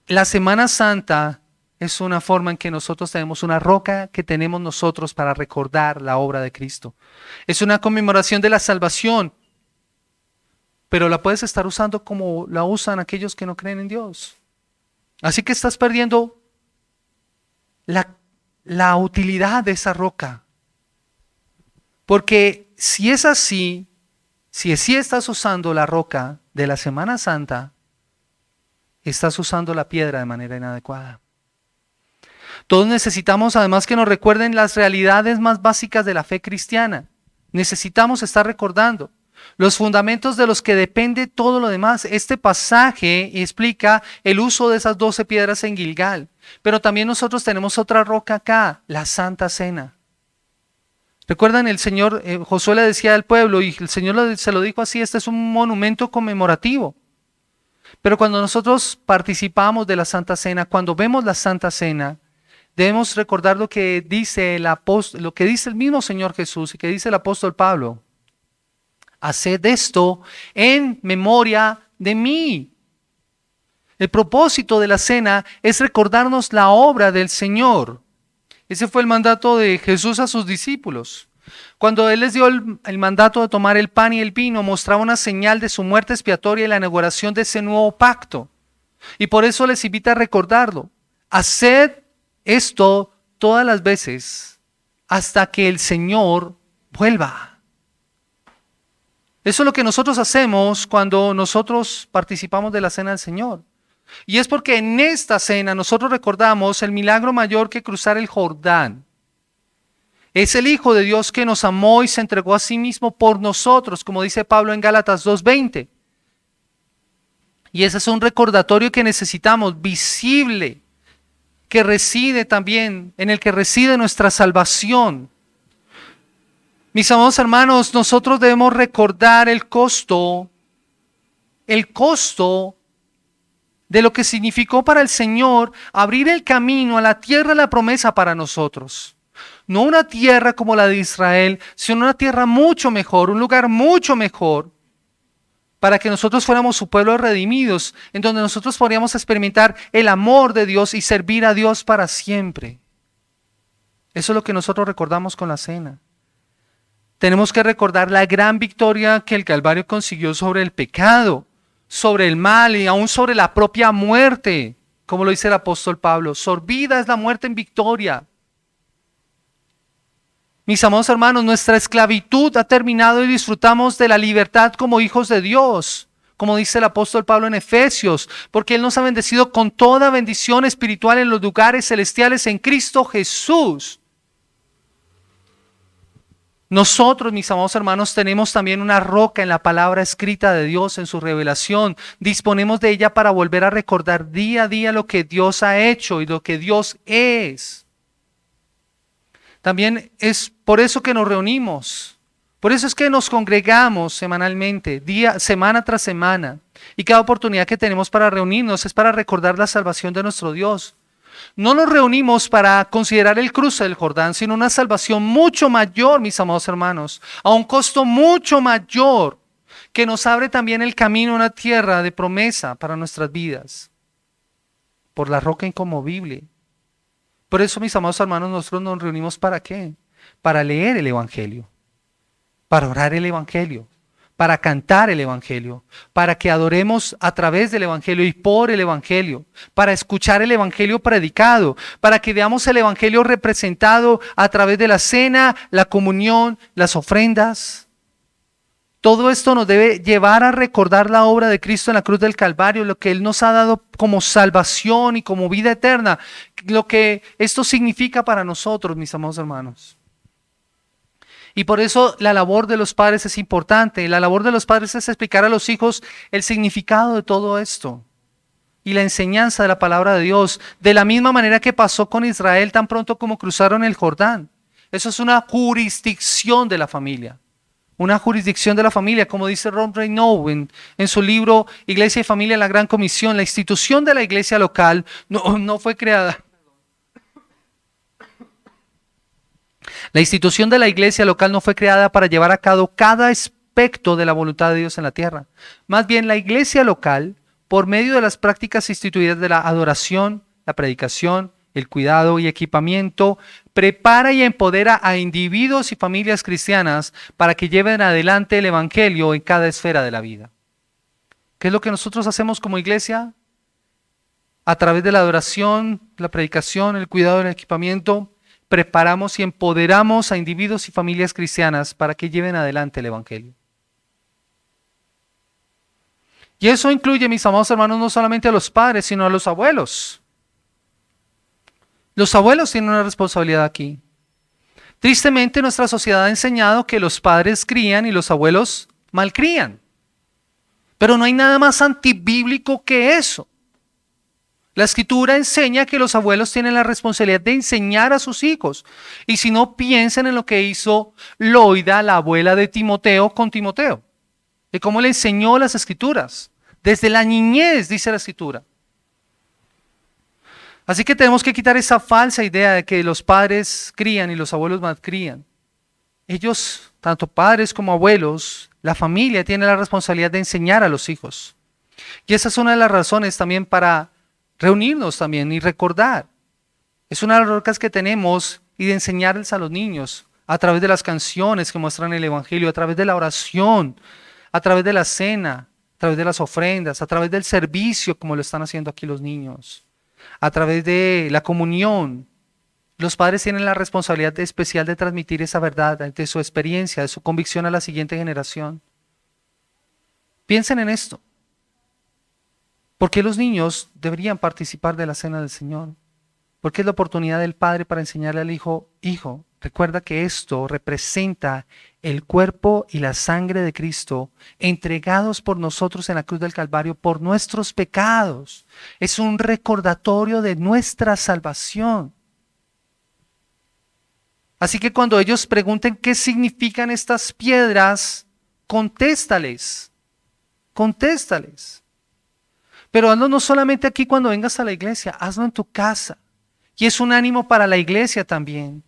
La Semana Santa es una forma en que nosotros tenemos una roca que tenemos nosotros para recordar la obra de Cristo. Es una conmemoración de la salvación, pero la puedes estar usando como la usan aquellos que no creen en Dios. Así que estás perdiendo la utilidad de esa roca. Porque si es así, Si así estás usando la roca de la Semana Santa, estás usando la piedra de manera inadecuada. Todos necesitamos además que nos recuerden las realidades más básicas de la fe cristiana. Necesitamos estar recordando los fundamentos de los que depende todo lo demás. Este pasaje explica el uso de esas 12 piedras en Gilgal, pero también nosotros tenemos otra roca acá, la Santa Cena. Recuerdan, el Señor, Josué le decía al pueblo, y el Señor se lo dijo así: este es un monumento conmemorativo. Pero cuando nosotros participamos de la Santa Cena, cuando vemos la Santa Cena, debemos recordar lo que dice lo que dice el mismo Señor Jesús y que dice el apóstol Pablo: haced esto en memoria de mí. El propósito de la cena es recordarnos la obra del Señor. Ese fue el mandato de Jesús a sus discípulos. Cuando Él les dio el mandato de tomar el pan y el vino, mostraba una señal de su muerte expiatoria y la inauguración de ese nuevo pacto. Y por eso les invita a recordarlo. Haced esto todas las veces hasta que el Señor vuelva. Eso es lo que nosotros hacemos cuando nosotros participamos de la cena del Señor. Y es porque en esta cena nosotros recordamos el milagro mayor que cruzar el Jordán. Es el Hijo de Dios que nos amó y se entregó a sí mismo por nosotros, como dice Pablo en Gálatas 2:20. Y ese es un recordatorio que necesitamos, visible, que reside también, en el que reside nuestra salvación. Mis amados hermanos, nosotros debemos recordar el costo de lo que significó para el Señor abrir el camino a la tierra de la promesa para nosotros. No una tierra como la de Israel, sino una tierra mucho mejor, un lugar mucho mejor, para que nosotros fuéramos su pueblo redimidos, en donde nosotros podríamos experimentar el amor de Dios y servir a Dios para siempre. Eso es lo que nosotros recordamos con la cena. Tenemos que recordar la gran victoria que el Calvario consiguió sobre el pecado, sobre el mal y aún sobre la propia muerte, como lo dice el apóstol Pablo. Sorbida es la muerte en victoria. Mis amados hermanos, nuestra esclavitud ha terminado y disfrutamos de la libertad como hijos de Dios, como dice el apóstol Pablo en Efesios, porque Él nos ha bendecido con toda bendición espiritual en los lugares celestiales en Cristo Jesús. Nosotros, mis amados hermanos, tenemos también una roca en la palabra escrita de Dios, en su revelación. Disponemos de ella para volver a recordar día a día lo que Dios ha hecho y lo que Dios es. También es por eso que nos reunimos. Por eso es que nos congregamos semanalmente, semana tras semana. Y cada oportunidad que tenemos para reunirnos es para recordar la salvación de nuestro Dios. No nos reunimos para considerar el cruce del Jordán, sino una salvación mucho mayor, mis amados hermanos, a un costo mucho mayor, que nos abre también el camino a una tierra de promesa para nuestras vidas, por la roca inconmovible. Por eso, mis amados hermanos, nosotros nos reunimos ¿para qué? Para leer el Evangelio, para orar el Evangelio, para cantar el Evangelio, para que adoremos a través del Evangelio y por el Evangelio, para escuchar el Evangelio predicado, para que veamos el Evangelio representado a través de la cena, la comunión, las ofrendas. Todo esto nos debe llevar a recordar la obra de Cristo en la cruz del Calvario, lo que Él nos ha dado como salvación y como vida eterna, lo que esto significa para nosotros, mis amados hermanos. Y por eso la labor de los padres es importante. La labor de los padres es explicar a los hijos el significado de todo esto y la enseñanza de la palabra de Dios, de la misma manera que pasó con Israel tan pronto como cruzaron el Jordán. Eso es una jurisdicción de la familia. Una jurisdicción de la familia, como dice Ron Renaud en su libro Iglesia y Familia, la Gran Comisión. La institución de la iglesia local no fue creada. La institución de la iglesia local no fue creada para llevar a cabo cada aspecto de la voluntad de Dios en la tierra. Más bien, la iglesia local, por medio de las prácticas instituidas de la adoración, la predicación, el cuidado y equipamiento, prepara y empodera a individuos y familias cristianas para que lleven adelante el evangelio en cada esfera de la vida. ¿Qué es lo que nosotros hacemos como iglesia? A través de la adoración, la predicación, el cuidado y el equipamiento, preparamos y empoderamos a individuos y familias cristianas para que lleven adelante el evangelio. Y eso incluye, mis amados hermanos, no solamente a los padres, sino a los abuelos. Los abuelos tienen una responsabilidad aquí. Tristemente, nuestra sociedad ha enseñado que los padres crían y los abuelos malcrían. Pero no hay nada más antibíblico que eso. La Escritura enseña que los abuelos tienen la responsabilidad de enseñar a sus hijos. Y si no, piensen en lo que hizo Loida, la abuela de Timoteo, con Timoteo. De cómo le enseñó las Escrituras. Desde la niñez, dice la Escritura. Así que tenemos que quitar esa falsa idea de que los padres crían y los abuelos malcrían. Ellos, tanto padres como abuelos, la familia tiene la responsabilidad de enseñar a los hijos. Y esa es una de las razones también para reunirnos también y recordar. Es una de las rocas que tenemos y de enseñarles a los niños a través de las canciones que muestran el Evangelio, a través de la oración, a través de la cena, a través de las ofrendas, a través del servicio como lo están haciendo aquí los niños, a través de la comunión. Los padres tienen la responsabilidad especial de transmitir esa verdad, de su experiencia, de su convicción a la siguiente generación. Piensen en esto. ¿Por qué los niños deberían participar de la cena del Señor? Porque es la oportunidad del padre para enseñarle al hijo, hijo, recuerda que esto representa el cuerpo y la sangre de Cristo entregados por nosotros en la cruz del Calvario por nuestros pecados. Es un recordatorio de nuestra salvación. Así que cuando ellos pregunten qué significan estas piedras, contéstales. Pero hazlo no solamente aquí cuando vengas a la iglesia, hazlo en tu casa. Y es un ánimo para la iglesia también.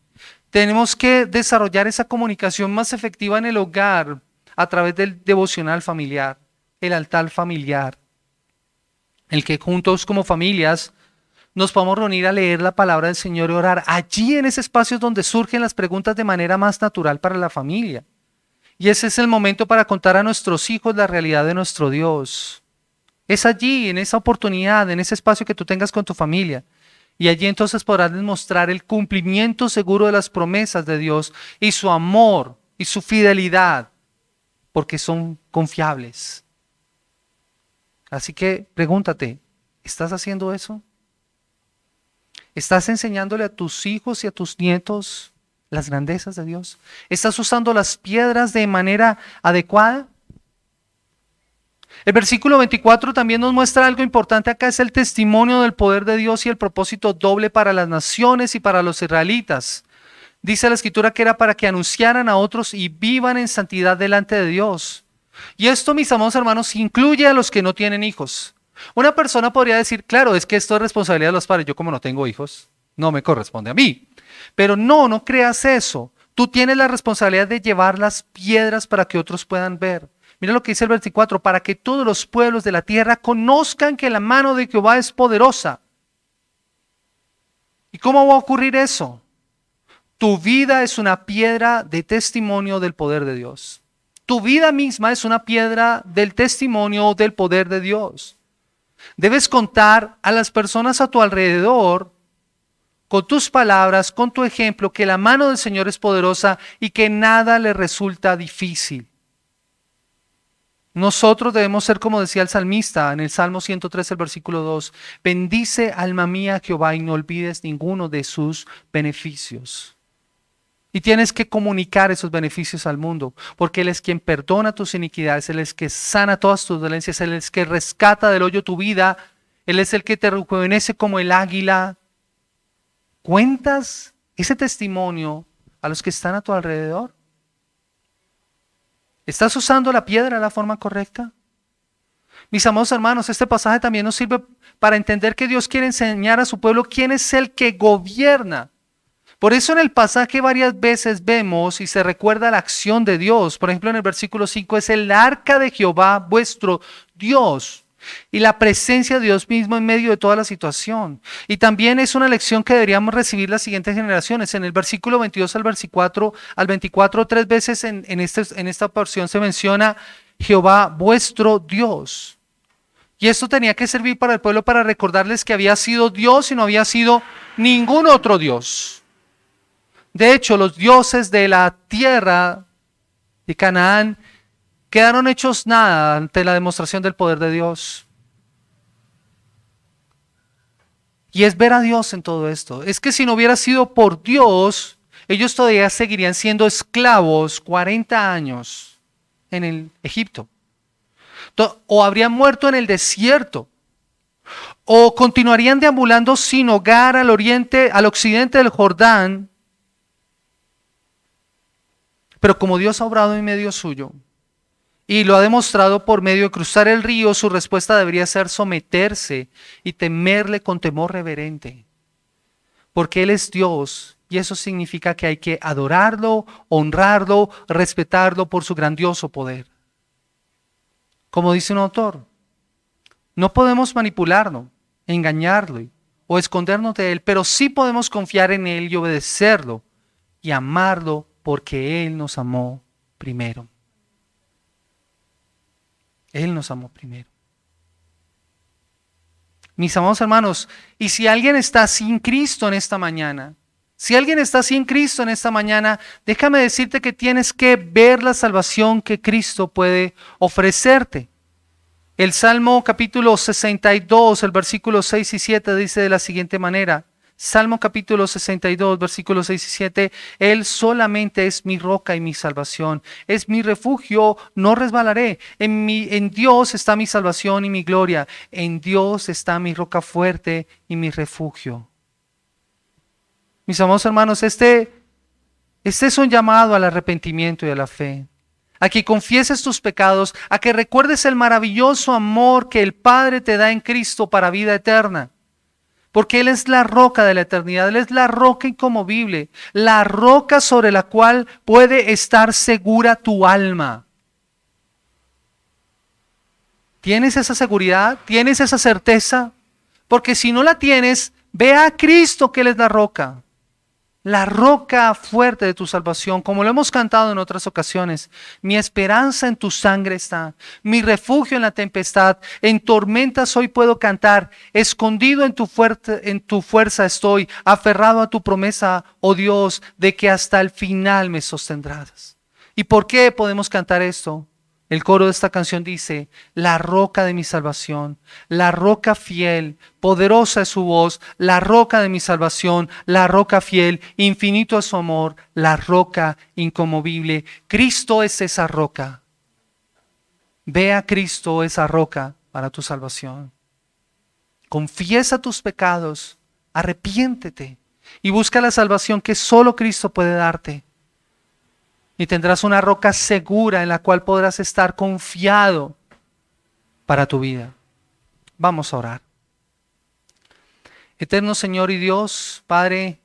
Tenemos que desarrollar esa comunicación más efectiva en el hogar a través del devocional familiar, el altar familiar, el que juntos como familias nos podamos reunir a leer la palabra del Señor y orar. Allí en ese espacio es donde surgen las preguntas de manera más natural para la familia. Y ese es el momento para contar a nuestros hijos la realidad de nuestro Dios. Es allí, en esa oportunidad, en ese espacio que tú tengas con tu familia. Y allí entonces podrás demostrar el cumplimiento seguro de las promesas de Dios y su amor y su fidelidad, porque son confiables. Así que pregúntate, ¿estás haciendo eso? ¿Estás enseñándole a tus hijos y a tus nietos las grandezas de Dios? ¿Estás usando las piedras de manera adecuada? El versículo 24 también nos muestra algo importante acá, es el testimonio del poder de Dios y el propósito doble para las naciones y para los israelitas. Dice la Escritura que era para que anunciaran a otros y vivan en santidad delante de Dios. Y esto, mis amados hermanos, incluye a los que no tienen hijos. Una persona podría decir, claro, es que esto es responsabilidad de los padres. Yo como no tengo hijos, no me corresponde a mí. Pero no creas eso. Tú tienes la responsabilidad de llevar las piedras para que otros puedan ver. Mira lo que dice el 24, para que todos los pueblos de la tierra conozcan que la mano de Jehová es poderosa. ¿Y cómo va a ocurrir eso? Tu vida es una piedra de testimonio del poder de Dios. Tu vida misma es una piedra del testimonio del poder de Dios. Debes contar a las personas a tu alrededor, con tus palabras, con tu ejemplo, que la mano del Señor es poderosa y que nada le resulta difícil. Nosotros debemos ser como decía el salmista en el Salmo 103, el versículo 2. Bendice alma mía Jehová y no olvides ninguno de sus beneficios. Y tienes que comunicar esos beneficios al mundo, porque Él es quien perdona tus iniquidades, Él es que sana todas tus dolencias, Él es que rescata del hoyo tu vida, Él es el que te rejuvenece como el águila. ¿Cuentas ese testimonio a los que están a tu alrededor? ¿Estás usando la piedra de la forma correcta? Mis amados hermanos, este pasaje también nos sirve para entender que Dios quiere enseñar a su pueblo quién es el que gobierna. Por eso en el pasaje varias veces vemos y se recuerda la acción de Dios. Por ejemplo, en el versículo 5 es el arca de Jehová, vuestro Dios. Y la presencia de Dios mismo en medio de toda la situación. Y también es una lección que deberíamos recibir las siguientes generaciones. En el versículo 22 al 24 tres veces en esta porción se menciona Jehová vuestro Dios. Y esto tenía que servir para el pueblo para recordarles que había sido Dios y no había sido ningún otro Dios. De hecho, los dioses de la tierra de Canaán quedaron hechos nada ante la demostración del poder de Dios. Y es ver a Dios en todo esto. Es que si no hubiera sido por Dios, ellos todavía seguirían siendo esclavos 40 años en el Egipto. O habrían muerto en el desierto. O continuarían deambulando sin hogar al oriente, al occidente del Jordán. Pero como Dios ha obrado en medio suyo y lo ha demostrado por medio de cruzar el río, su respuesta debería ser someterse y temerle con temor reverente. Porque Él es Dios y eso significa que hay que adorarlo, honrarlo, respetarlo por su grandioso poder. Como dice un autor, no podemos manipularlo, engañarlo o escondernos de Él, pero sí podemos confiar en Él y obedecerlo y amarlo porque Él nos amó primero. Él nos amó primero. Mis amados hermanos, y si alguien está sin Cristo en esta mañana, déjame decirte que tienes que ver la salvación que Cristo puede ofrecerte. El Salmo capítulo 62, el versículo 6 y 7 dice de la siguiente manera. Salmo capítulo 62, versículos 6 y 7, Él solamente es mi roca y mi salvación, es mi refugio, no resbalaré. En Dios está mi salvación y mi gloria, en Dios está mi roca fuerte y mi refugio. Mis amados hermanos, este es un llamado al arrepentimiento y a la fe, a que confieses tus pecados, a que recuerdes el maravilloso amor que el Padre te da en Cristo para vida eterna. Porque Él es la roca de la eternidad, Él es la roca inconmovible, la roca sobre la cual puede estar segura tu alma. ¿Tienes esa seguridad? ¿Tienes esa certeza? Porque si no la tienes, ve a Cristo que Él es la roca fuerte de tu salvación, como lo hemos cantado en otras ocasiones. Mi esperanza en tu sangre está, mi refugio en la tempestad, en tormentas hoy puedo cantar, escondido en tu fuerza estoy, aferrado a tu promesa, oh Dios, de que hasta el final me sostendrás. ¿Y por qué podemos cantar esto? El coro de esta canción dice, la roca de mi salvación, la roca fiel, poderosa es su voz, la roca de mi salvación, la roca fiel, infinito es su amor, la roca inconmovible. Cristo es esa roca. Ve a Cristo esa roca para tu salvación. Confiesa tus pecados, arrepiéntete y busca la salvación que solo Cristo puede darte. Y tendrás una roca segura en la cual podrás estar confiado para tu vida. Vamos a orar. Eterno Señor y Dios, Padre,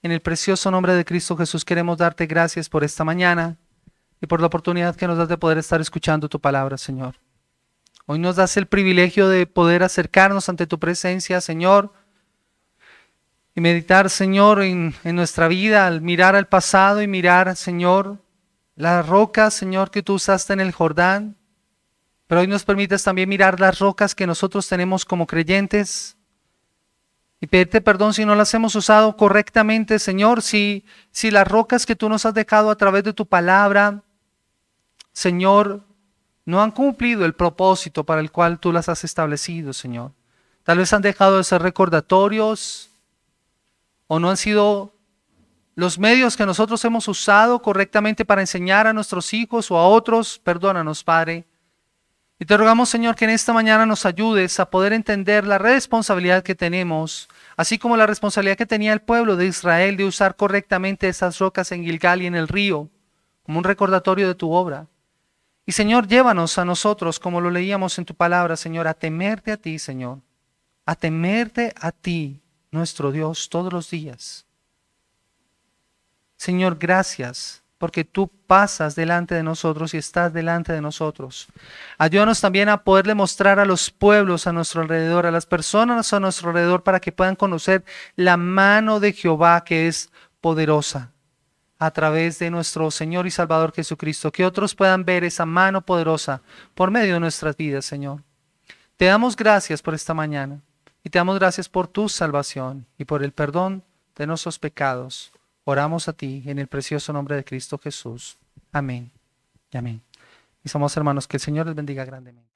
en el precioso nombre de Cristo Jesús queremos darte gracias por esta mañana y por la oportunidad que nos das de poder estar escuchando tu palabra, Señor. Hoy nos das el privilegio de poder acercarnos ante tu presencia, Señor, y meditar, Señor, en nuestra vida, al mirar al pasado y mirar, Señor, las rocas, Señor, que tú usaste en el Jordán, pero hoy nos permites también mirar las rocas que nosotros tenemos como creyentes y pedirte perdón si no las hemos usado correctamente, Señor, si las rocas que tú nos has dejado a través de tu palabra, Señor, no han cumplido el propósito para el cual tú las has establecido, Señor. Tal vez han dejado de ser recordatorios o no han sido los medios que nosotros hemos usado correctamente para enseñar a nuestros hijos o a otros. Perdónanos, Padre. Y te rogamos, Señor, que en esta mañana nos ayudes a poder entender la responsabilidad que tenemos, así como la responsabilidad que tenía el pueblo de Israel de usar correctamente esas rocas en Gilgal y en el río, como un recordatorio de tu obra. Y, Señor, llévanos a nosotros, como lo leíamos en tu palabra, Señor, a temerte a ti, Señor, a temerte a ti, nuestro Dios, todos los días. Señor, gracias porque tú pasas delante de nosotros y estás delante de nosotros. Ayúdanos también a poderle mostrar a los pueblos a nuestro alrededor, a las personas a nuestro alrededor, para que puedan conocer la mano de Jehová que es poderosa a través de nuestro Señor y Salvador Jesucristo. Que otros puedan ver esa mano poderosa por medio de nuestras vidas, Señor. Te damos gracias por esta mañana y te damos gracias por tu salvación y por el perdón de nuestros pecados. Oramos a ti en el precioso nombre de Cristo Jesús. Amén y amén. Mis amados hermanos, que el Señor les bendiga grandemente.